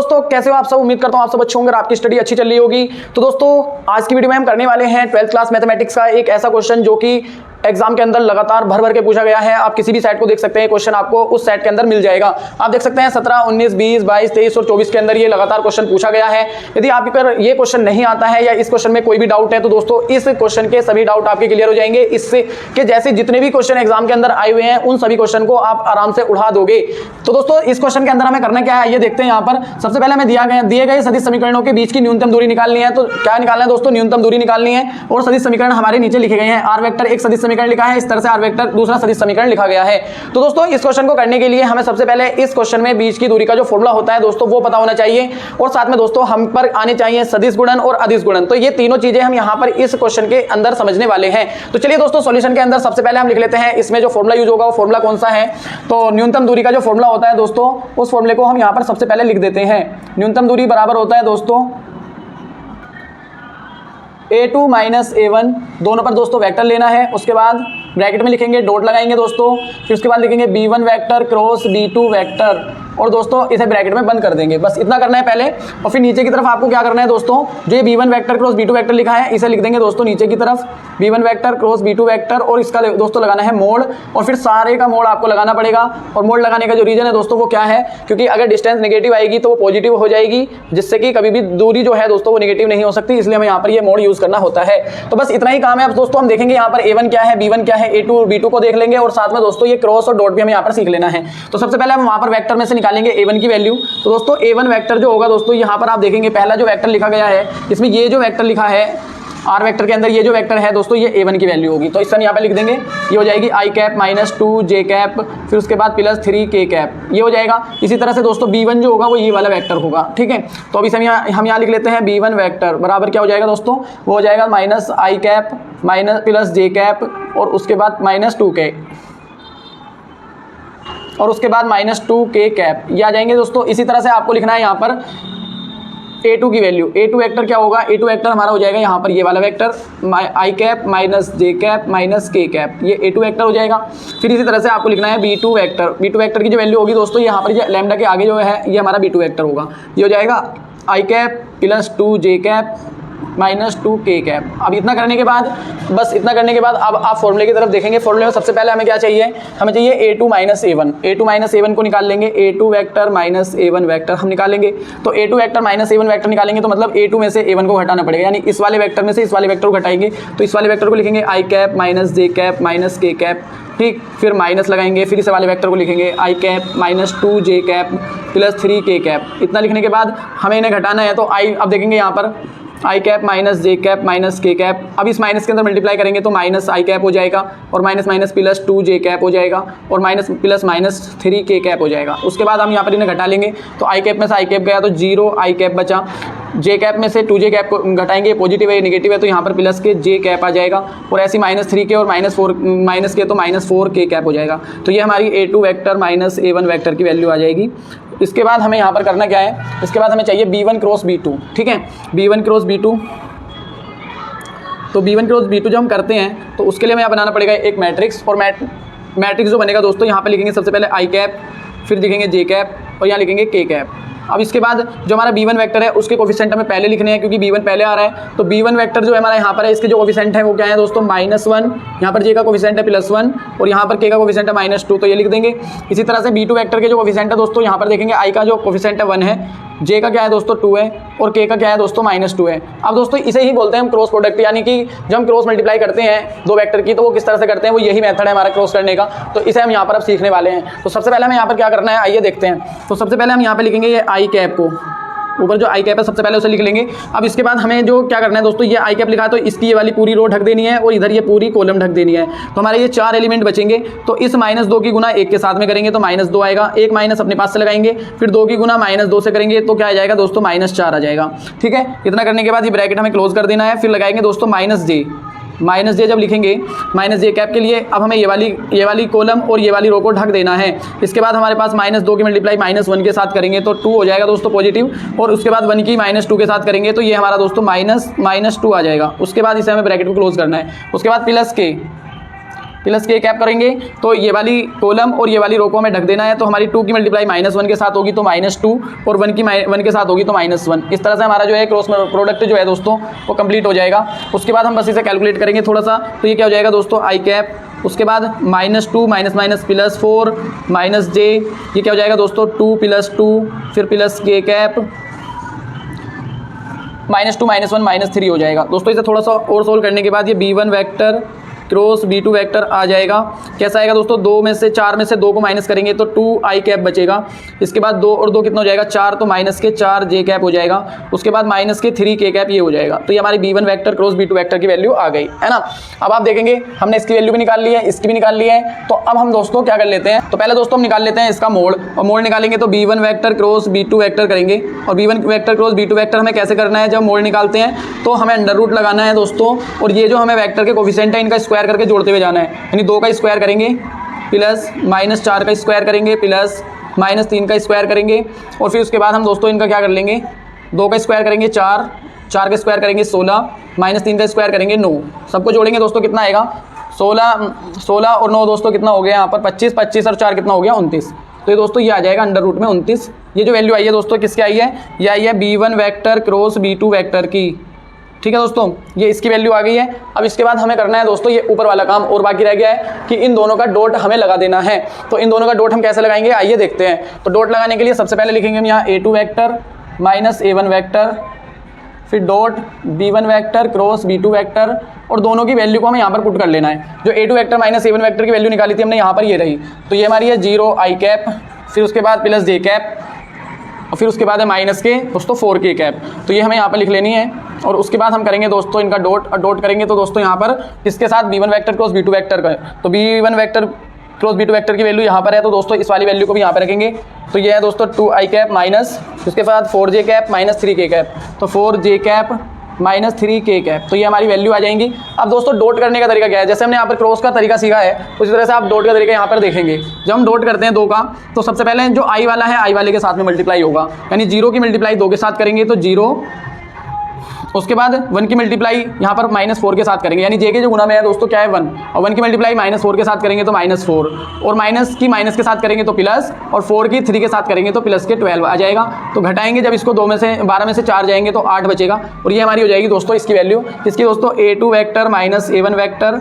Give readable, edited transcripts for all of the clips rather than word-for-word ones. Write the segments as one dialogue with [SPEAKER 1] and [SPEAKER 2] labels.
[SPEAKER 1] दोस्तों कैसे हो आप सब। उम्मीद करता हूं आप सब अच्छे होंगे और आपकी स्टडी अच्छी चल रही होगी। तो दोस्तों आज की वीडियो में हम करने वाले हैं 12th क्लास मैथमेटिक्स का एक ऐसा क्वेश्चन जो कि एग्जाम के अंदर लगातार भर भर के पूछा गया है। आप किसी भी सेट को देख सकते हैं, क्वेश्चन आपको उस सेट के अंदर मिल जाएगा। आप देख सकते हैं 17, 19, 20, 22, 23 और 24 के अंदर ये लगातार क्वेश्चन पूछा गया है। यदि आपके पर ये क्वेश्चन नहीं आता है या इस क्वेश्चन में कोई भी डाउट है तो दोस्तों इस क्वेश्चन के सभी डाउट आपके क्लियर हो जाएंगे। इससे के जैसे जितने भी क्वेश्चन एग्जाम के अंदर आए हुए हैं उन सभी क्वेश्चन को आप आराम से उड़ा दोगे। तो दोस्तों इस क्वेश्चन के अंदर हमें करना क्या है ये देखते हैं। यहाँ पर सबसे पहले हमें दिए गए सदिश समीकरणों के बीच की न्यूनतम दूरी निकालनी है। तो क्या निकालना है दोस्तों, न्यूनतम दूरी निकालनी है। और सदिश समीकरण हमारे नीचे लिखे गए हैं। आर वेक्टर एक सदिश समीकरण लिखा है, इस तरह से आर वेक्टर दूसरा सदिश समीकरण लिखा गया है। तो दोस्तों इस क्वेश्चन को करने के लिए हमें सबसे पहले इस क्वेश्चन में बीच की दूरी का जो फॉर्मूला होता है दोस्तों वो पता होना चाहिए। और साथ में दोस्तों हम पर आने चाहिए सदिश गुणन और अदिश गुणन। तो ये तीनों चीजें हम यहाँ पर इस क्वेश्चन के अंदर समझने वाले हैं। तो चलिए दोस्तों सॉल्यूशन के अंदर सबसे पहले हम लिख लेते हैं इसमें जो फॉर्मूला यूज होगा वो फॉर्मूला कौन सा है। तो न्यूनतम दूरी का जो फॉर्मूला होता है दोस्तों उस फॉर्मूले को हम यहाँ पर सबसे पहले लिख देते हैं। न्यूनतम दूरी बराबर होता है दोस्तों a2 माइनस a1, दोनों पर दोस्तों वेक्टर लेना है। उसके बाद ब्रैकेट में लिखेंगे, डॉट लगाएंगे दोस्तों। फिर उसके बाद लिखेंगे b1 vector cross b2 vector और दोस्तों इसे ब्रैकेट में बंद कर देंगे। बस इतना करना है पहले। और फिर नीचे की तरफ आपको क्या करना है दोस्तों, जो ये b1 vector cross b2 vector लिखा है इसे लिख देंगे दोस्तों नीचे की तरफ b1 vector cross b2 vector और इसका दोस्तों लगाना है मोड। और फिर सारे का मोड आपको लगाना पड़ेगा। और मोड लगाने का जो रीजन है दोस्तों वो क्या है, क्योंकि अगर डिस्टेंस नेगेटिव आएगी तो वो पॉजिटिव हो जाएगी, जिससे कि कभी भी दूरी जो है दोस्तों वो नेगेटिव नहीं हो सकती, इसलिए हमें यहाँ पर ये मोड यूज करना होता है। तो बस इतना ही काम है। अब दोस्तों हम देखेंगे यहाँ पर a1 क्या है, b1 क्या है, a2 और b2 को देख लेंगे और साथ में दोस्तों ये क्रॉस और डॉट भी हमें यहाँ पर सीख लेना है। तो सबसे पहले हम वहाँ पर वेक्टर में से निकालेंगे a1 की वैल्यू। तो दोस्तों a1 वेक्टर जो होगा दोस्तों यहाँ पर आप देखेंगे पहला जो वेक्टर लिखा गया है इसमें ये जो वेक्टर लिखा है आर वेक्टर के अंदर ये जो वेक्टर है दोस्तों ये a1 की वैल्यू होगी। तो इस समय यहाँ पे लिख देंगे, ये हो जाएगी i cap minus 2 j cap, फिर उसके बाद प्लस 3 k कैप, ये हो जाएगा। इसी तरह से दोस्तों b1 जो होगा वो ये वाला वेक्टर होगा, ठीक है। तो अभी हम यहाँ लिख लेते हैं b1 वेक्टर बराबर क्या हो जाएगा दोस्तों, वो हो जाएगा minus i cap minus plus j cap और उसके बाद माइनस 2k और उसके बाद माइनस 2k कैप, ये आ जाएंगे दोस्तों। इसी तरह से आपको लिखना है यहाँ पर a2 की वैल्यू। a2 वेक्टर क्या होगा, a2 वेक्टर हमारा हो जाएगा यहाँ पर ये वाला vector i cap minus j cap minus k cap, ये a2 वेक्टर हो जाएगा। फिर इसी तरह से आपको लिखना है b2 वेक्टर। b2 वेक्टर की जो वैल्यू होगी दोस्तों यहाँ पर ये लैम्डा के आगे जो है ये हमारा b2 वेक्टर होगा, ये हो जाएगा i cap plus 2 j cap minus 2k cap. अब इतना करने के बाद बस इतना करने के बाद अब आप फॉर्मूले की तरफ देखेंगे। फॉर्मूले में सबसे पहले हमें क्या चाहिए, हमें चाहिए a2 minus a1। a2 minus a1 को निकाल लेंगे, a2 vector minus a1 vector हम निकालेंगे। तो a2 vector minus a1 vector निकालेंगे तो मतलब a2 में से a1 को घटाना पड़ेगा, यानी इस वाले वेक्टर में से इस वाले वेक्टर को घटाएंगे। तो इस वाले वेक्टर को लिखेंगे i cap minus j cap minus k cap, ठीक। फिर माइनस लगाएंगे, फिर इस वाले वेक्टर को लिखेंगे i cap minus 2 j cap plus 3 k cap. इतना लिखने के बाद हमें इन्हें घटाना है तो अब देखेंगे यहाँ पर i cap minus j cap minus k cap. अब इस माइनस के अंदर मल्टीप्लाई करेंगे तो माइनस i कैप हो जाएगा और minus minus plus 2 j cap हो जाएगा और minus plus minus 3 k cap हो जाएगा। उसके बाद हम यहाँ पर इन्हें घटा लेंगे तो i कैप में से i कैप गया तो 0 i कैप बचा, j कैप में से 2j कैप को घटाएंगे, पॉजिटिव है नेगेटिव है तो यहाँ पर प्लस के j कैप आ जाएगा और ऐसी माइनस 3k और माइनस के तो माइनस 4k कैप हो जाएगा। तो ये हमारी a2 vector minus a1 vector की वैल्यू आ जाएगी। इसके बाद हमें यहाँ पर करना क्या है, इसके बाद हमें चाहिए b1 क्रॉस b2, ठीक है। b1 क्रॉस b2, तो b1 क्रॉस b2 जब हम करते हैं तो उसके लिए हमें यहाँ बनाना पड़ेगा एक मैट्रिक्स। और मैट्रिक्स जो बनेगा दोस्तों यहाँ पे लिखेंगे सबसे पहले i कैप, फिर लिखेंगे j कैप और यहाँ लिखेंगे k कैप। अब इसके बाद जो हमारा b1 वेक्टर है उसके कोफिशिएंट हमें पहले लिखने हैं क्योंकि b1 पहले आ रहा है। तो b1 वेक्टर जो है हमारा यहाँ पर है, इसके जो कोफिशिएंट है वो क्या है दोस्तों -1, यहाँ पर j का कोफिशिएंट है +1 और यहाँ पर k का कोफिशिएंट है -2, तो ये लिख देंगे। इसी तरह से b2 वेक्टर के जो कोफिशिएंट है दोस्तों यहाँ पर देखेंगे i का जो कोफिशिएंट है 1 है, j का क्या है दोस्तों 2 है और k का क्या है दोस्तों -2 है। अब दोस्तों इसे ही बोलते हैं हम क्रॉस प्रोडक्ट, यानी कि जब हम क्रॉस मल्टीप्लाई करते हैं दो वेक्टर की तो वो किस तरह से करते हैं, वो यही मेथड है हमारा क्रॉस करने का। तो इसे हम यहाँ पर अब सीखने वाले हैं। तो सबसे पहले हमें यहाँ पर क्या करना है आइए देखते हैं। तो सबसे पहले हम यहाँ पर लिखेंगे ये i कैप को, ऊपर जो i कैप है सबसे पहले उसे लिख लेंगे। अब इसके बाद हमें जो क्या करना है दोस्तों, ये i कैप लिखा है तो इसकी ये वाली पूरी रो ढक देनी है और इधर ये पूरी कॉलम ढक देनी है। तो हमारे ये 4 एलिमेंट बचेंगे। तो इस -2 की गुना 1 के साथ में करेंगे तो -2 आएगा, एक माइनस अपने पास से लगाएंगे, फिर 2 की गुना -2 से करेंगे तो क्या आ जाएगा दोस्तों -4 आ जाएगा, ठीक है। इतना करने के बाद ये ब्रैकेट हमें क्लोज कर देना है, फिर लगाएंगे दोस्तों माइनस जे जब लिखेंगे माइनस जे कैप के लिए अब हमें ये वाली कॉलम और ये वाली रो को ढक देना है। इसके बाद हमारे पास -2 की मल्टीप्लाई -1 के साथ करेंगे तो 2 हो जाएगा दोस्तों पॉजिटिव, और उसके बाद 1 की -2 के साथ करेंगे तो ये हमारा दोस्तों -2 आ जाएगा। उसके बाद इसे हमें ब्रैकेट को क्लोज करना है। उसके बाद प्लस के प्लस के कैप करेंगे तो ये वाली कॉलम और ये वाली रो को हमें ढक देना है। तो हमारी 2 की मल्टीप्लाई -1 के साथ होगी तो -2 और 1 की 1 के साथ होगी तो -1। इस तरह से हमारा जो है क्रॉस प्रोडक्ट जो है दोस्तों वो कंप्लीट हो जाएगा। उसके बाद हम बस इसे कैलकुलेट करेंगे थोड़ा सा। तो ये क्या हो जाएगा दोस्तों आई कैप, उसके बाद -2 माइनस +4 -j, ये क्या हो जाएगा दोस्तों 2 + 2 फिर प्लस के कैप -2 -1 -3 हो जाएगा दोस्तों। इसे थोड़ा सा और सोल्व करने के बाद ये b1 vector cross b2 vector आ जाएगा। कैसा आएगा दोस्तों 4 में से 2 को माइनस करेंगे तो 2 आई कैप बचेगा। इसके बाद 2 और 2 कितना हो जाएगा 4, तो -4 जे कैप हो जाएगा। उसके बाद -3 के कैप ये हो जाएगा। तो ये हमारी b1 vector cross b2 vector की वैल्यू आ गई है ना। अब आप देखेंगे हमने इसकी वैल्यू भी निकाल ली है, इसकी भी निकाल ली है। तो अब हम दोस्तों क्या कर लेते हैं, तो पहले दोस्तों हम निकाल लेते हैं इसका मोड, और मोड निकालेंगे तो b1 vector cross b2 vector करेंगे। और b1 vector cross b2 vector हमें कैसे करना है, जब मोड निकालते हैं तो हमें अंडर रूट लगाना है दोस्तों, और ये जो हमें वेक्टर के कोफिशिएंट है इनका स्क्वायर करके जोड़ते हुए जाना है। यानी 2 का स्क्वायर करेंगे प्लस -4 का स्क्वायर करेंगे प्लस -3 का स्क्वायर करेंगे, और फिर उसके बाद हम दोस्तों इनका क्या कर लेंगे, 2 का स्क्वायर करेंगे 4 का स्क्वायर करेंगे 16 -3 का स्क्वायर करेंगे 9। सबको जोड़ेंगे दोस्तों कितना आएगा 16 और 9 दोस्तों कितना हो गया यहाँ पर 25 और 4 कितना हो गया 29। तो ये दोस्तों ये आ जाएगा अंडर रूट में 29। ये जो वैल्यू आई है दोस्तों किसकी आई है, ये आई है b1 vector cross b2 vector की। ठीक है दोस्तों, ये इसकी वैल्यू आ गई है। अब इसके बाद हमें करना है दोस्तों ये ऊपर वाला काम, और बाकी रह गया है कि इन दोनों का डॉट हमें लगा देना है। तो इन दोनों का डॉट हम कैसे लगाएंगे आइए देखते हैं। तो डॉट लगाने के लिए सबसे पहले लिखेंगे हम यहाँ a2 वेक्टर -a1 वेक्टर, फिर dot b1 vector cross b2 vector, और दोनों की वैल्यू को हमें यहाँ पर पुट कर लेना है। जो a2 वेक्टर -a1 वेक्टर की वैल्यू निकाली थी हमने यहाँ पर ये रही, तो ये हमारी है 0 आई कैप, फिर उसके बाद प्लस j कैप, और फिर उसके बाद है माइनस के दोस्तों 4 के कैप। तो ये हमें यहाँ पर लिख लेनी है, और उसके बाद हम करेंगे दोस्तों इनका डॉट करेंगे तो दोस्तों यहाँ पर इसके साथ b1 vector cross b2 vector का, तो b1 vector cross b2 vector की वैल्यू यहाँ पर है, तो दोस्तों इस वाली वैल्यू को भी यहाँ पर रखेंगे। तो ये है दोस्तों 2 आई कैप माइनस उसके बाद 4 जे कैप -3 के कैप, तो 4 जे कैप -3 के कैप। तो ये हमारी वैल्यू आ जाएंगी। अब दोस्तों डॉट करने का तरीका क्या है, जैसे हमने यहाँ पर क्रॉस का तरीका सीखा है उसी तरह से आप डॉट का तरीका यहाँ पर देखेंगे। जब हम डॉट करते हैं 2 का, तो सबसे पहले जो आई वाला है आई वाले के साथ में मल्टीप्लाई होगा, यानी 0 की मल्टीप्लाई 2 के साथ करेंगे तो 0, उसके बाद 1 की मल्टीप्लाई यहाँ पर -4 के साथ करेंगे, यानी जे के जो गुना में है दोस्तों क्या है 1, और 1 की मल्टीप्लाई -4 के साथ करेंगे तो -4, और माइनस की माइनस के साथ करेंगे तो प्लस, और 4 की 3 के साथ करेंगे तो प्लस के 12 आ जाएगा। तो घटाएंगे जब इसको 12 में से 4 जाएंगे तो 8 बचेगा, और ये हमारी हो जाएगी दोस्तों इसकी वैल्यू। इसकी दोस्तों a2 वेक्टर -a1 वेक्टर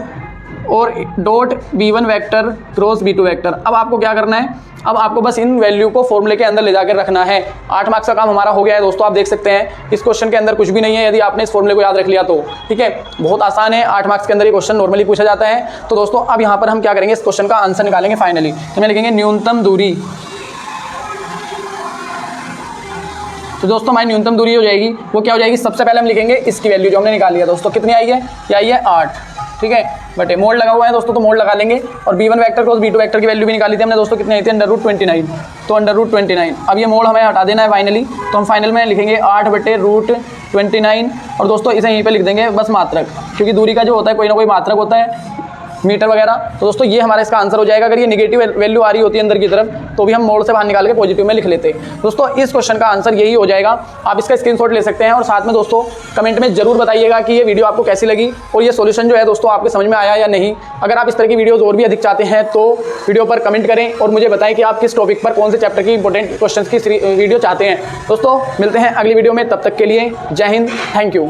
[SPEAKER 1] और dot b1 vector cross b2 vector. अब आपको क्या करना है, अब आपको बस इन वैल्यू को फॉर्मूले के अंदर ले जाकर रखना है। 8 मार्क्स का काम हमारा हो गया है दोस्तों। आप देख सकते हैं इस क्वेश्चन के अंदर कुछ भी नहीं है यदि आपने इस फॉर्मूले को याद रख लिया तो। ठीक है, बहुत आसान है, 8 मार्क्स के अंदर ये क्वेश्चन नॉर्मली पूछा जाता है। तो दोस्तों अब यहाँ पर हम क्या करेंगे, इस क्वेश्चन का आंसर निकालेंगे फाइनली। तो मैं लिखेंगे न्यूनतम दूरी। तो दोस्तों हमारी न्यूनतम दूरी हो जाएगी, वो क्या हो जाएगी, सबसे पहले हम लिखेंगे इसकी वैल्यू जो हमने निकाली है दोस्तों, कितनी आई है, ये आई है 8। ठीक है, बट मोड लगा हुआ है दोस्तों तो मोड लगा लेंगे। और b1 vector cross b2 vector की वैल्यू भी निकाली थी हमने दोस्तों, कितनी आई थी, √29। तो √29 अब ये मोड हमें हटा देना है फाइनली। तो हम फाइनल में लिखेंगे 8/√29, और दोस्तों इसे यहीं पे लिख देंगे बस मात्रक, क्योंकि दूरी का जो होता है कोई ना कोई मात्रक होता है, मीटर वगैरह। तो दोस्तों ये हमारा इसका आंसर हो जाएगा। अगर ये नेगेटिव वैल्यू आ रही होती है अंदर की तरफ तो भी हम मोड से बाहर निकाल के पॉजिटिव में लिख लेते हैं। दोस्तों इस क्वेश्चन का आंसर यही हो जाएगा। आप इसका स्क्रीनशॉट ले सकते हैं, और साथ में दोस्तों कमेंट में जरूर बताइएगा कि ये वीडियो आपको कैसी लगी, और ये सॉल्यूशन जो है दोस्तों आपके समझ में आया या नहीं। अगर आप इस तरह की वीडियोज़ और भी अधिक चाहते हैं तो वीडियो पर कमेंट करें और मुझे बताएं कि आप किस टॉपिक पर कौन से चैप्टर की इंपॉर्टेंट क्वेश्चन की वीडियो चाहते हैं। दोस्तों मिलते हैं अगली वीडियो में, तब तक के लिए जय हिंद, थैंक यू।